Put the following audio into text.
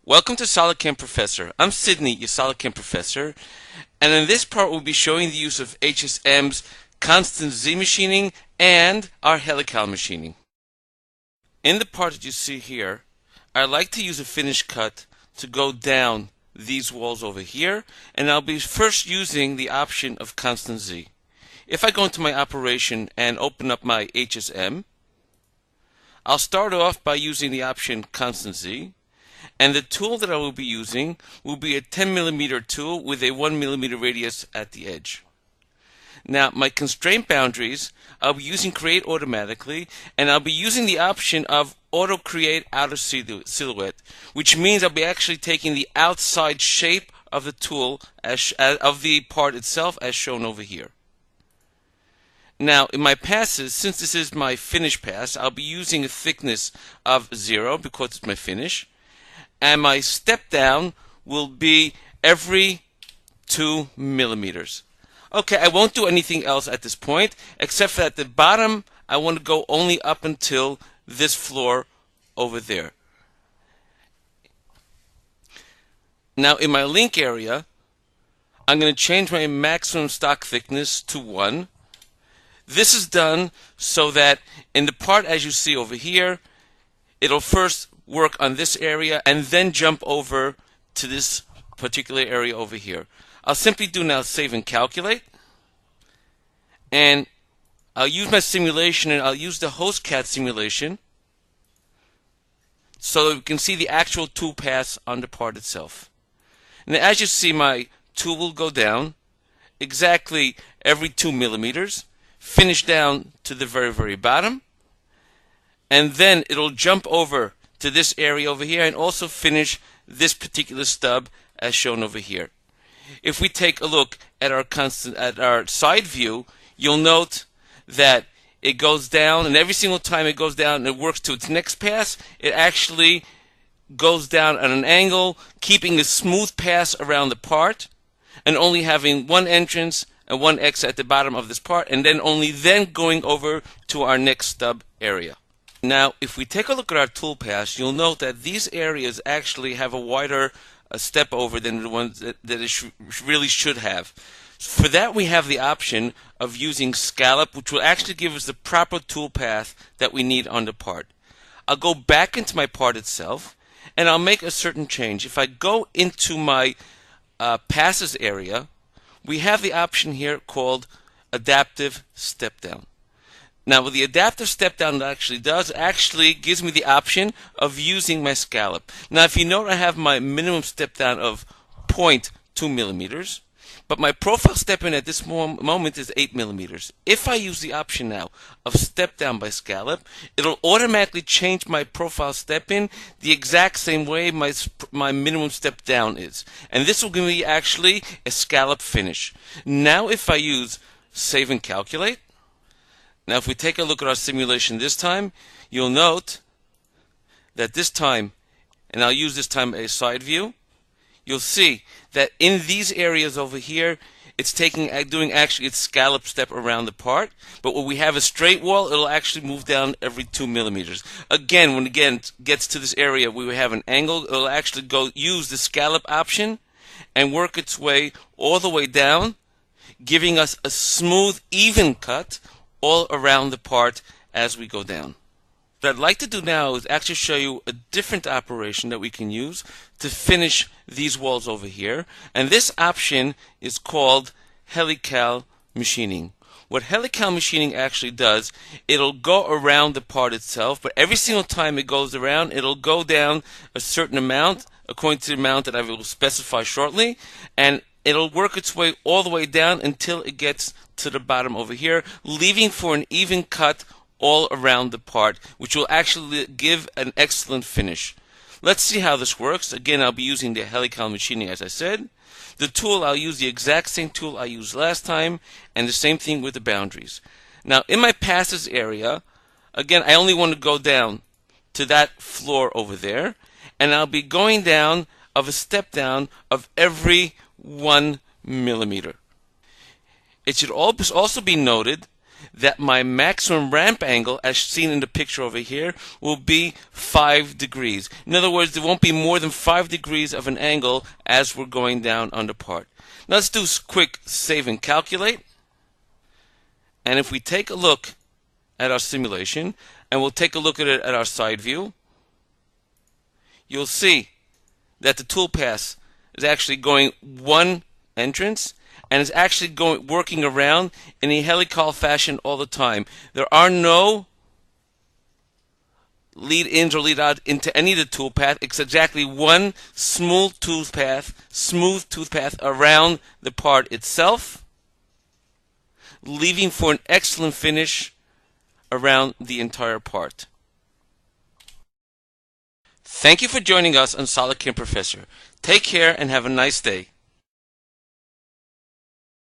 Welcome to SolidCAM Professor. I'm Sydney, your SolidCAM Professor, and in this part we'll be showing the use of HSM's Constant Z machining and our helical machining. In the part that you see here, I like to use a finish cut to go down these walls over here, and I'll be first using the option of Constant Z. If I go into my operation and open up my HSM, I'll start off by using the option Constant Z. And the tool that I will be using will be a 10mm tool with a 1mm radius at the edge. Now, my constraint boundaries, I'll be using Create Automatically, and I'll be using the option of Auto Create Outer Silhouette, which means I'll be actually taking the outside shape of the tool, of the part itself, as shown over here. Now, in my passes, since this is my finish pass, I'll be using a thickness of 0 because it's my finish. And my step down will be every 2mm. Okay, I won't do anything else at this point, except for at the bottom, I want to go only up until this floor over there. Now, in my link area, I'm going to change my maximum stock thickness to 1. This is done so that in the part as you see over here, it'll first work on this area and then jump over to this particular area over here. I'll simply do now save and calculate, and I'll use my simulation, and I'll use the HostCAD simulation so that we can see the actual tool pass on the part itself. And as you see, my tool will go down exactly every 2mm, finish down to the very bottom, and then it'll jump over to this area over here and also finish this particular stub as shown over here. If we take a look at our side view, you'll note that it goes down, and every single time it goes down and it works to its next pass, it actually goes down at an angle, keeping a smooth pass around the part and only having one entrance and one exit at the bottom of this part, and then only then going over to our next stub area. Now, if we take a look at our tool pass, you'll note that these areas actually have a wider step over than the ones that it really should have. For that, we have the option of using scallop, which will actually give us the proper tool path that we need on the part. I'll go back into my part itself, and I'll make a certain change. If I go into my passes area, we have the option here called adaptive step down. Now, what the adaptive step down actually does, actually gives me the option of using my scallop. Now, if you note, I have my minimum step down of 0.2mm, but my profile step in at this moment is 8mm. If I use the option now of step down by scallop, it'll automatically change my profile step in the exact same way my minimum step down is. And this will give me actually a scallop finish. Now, if I use save and calculate, now if we take a look at our simulation this time, you'll note that this time, and I'll use this time a side view, you'll see that in these areas over here, it's doing actually its scallop step around the part, but when we have a straight wall, it'll actually move down every 2mm. Again, when it gets to this area where we have an angle, it'll actually use the scallop option and work its way all the way down, giving us a smooth, even cut all around the part as we go down. What I'd like to do now is actually show you a different operation that we can use to finish these walls over here, and this option is called helical machining. What helical machining actually does, it'll go around the part itself, but every single time it goes around, it'll go down a certain amount according to the amount that I will specify shortly, and it'll work its way all the way down until it gets to the bottom over here, leaving for an even cut all around the part, which will actually give an excellent finish. Let's see how this works. Again, I'll be using the helical machining as I said. The tool, I'll use the exact same tool I used last time, and the same thing with the boundaries. Now, in my passes area, again, I only want to go down to that floor over there, and I'll be going down of a step down of every 1mm. It should also be noted that my maximum ramp angle, as seen in the picture over here, will be 5 degrees. In other words, there won't be more than 5 degrees of an angle as we're going down on the part. Now let's do quick save and calculate. And if we take a look at our simulation, and we'll take a look at it at our side view, you'll see that the toolpath is actually going one entrance and is actually working around in a helical fashion all the time. There are no lead ins or lead out into any of the toolpath. It's exactly one smooth toothpath around the part itself, leaving for an excellent finish around the entire part. Thank you for joining us on Solid Professor. Take care and have a nice day.